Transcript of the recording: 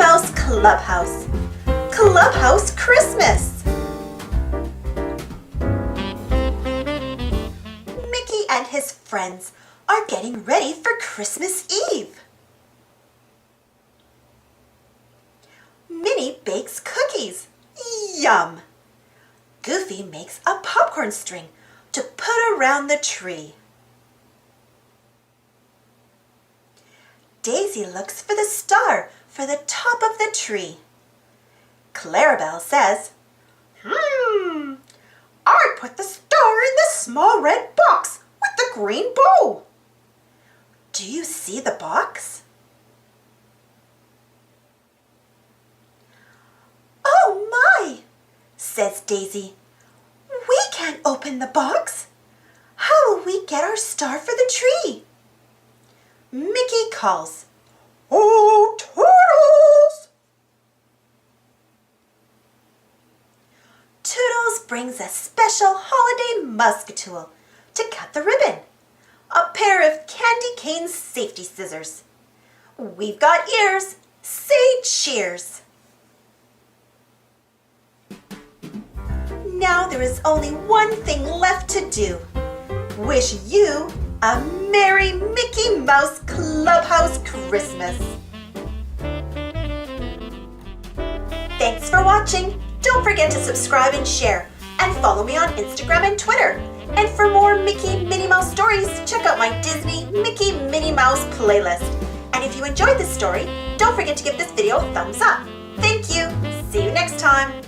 Mouse Clubhouse. Clubhouse Christmas. Mickey and his friends are getting ready for Christmas Eve. Minnie bakes cookies. Yum! Goofy makes a popcorn string to put around the tree. Daisy looks for the star for the top of the tree. Clarabelle says, I'd put the star in the small red box with the green bow. Do you see the box? Oh my, says Daisy. We can't open the box. How will we get our star for the tree? Mickey calls, Oh, Toodles! Toodles brings a special holiday musk tool to cut the ribbon. A pair of candy cane safety scissors. We've got ears. Say cheers. Now there is only one thing left to do. Wish you a Merry Mickey Mouse Clubhouse Christmas. Thanks for watching. Don't forget to subscribe and share, and follow me on Instagram and Twitter. And for more Mickey Minnie Mouse stories, check out my Disney Mickey Minnie Mouse playlist. And if you enjoyed this story, don't forget to give this video a thumbs up. Thank you. See you next time.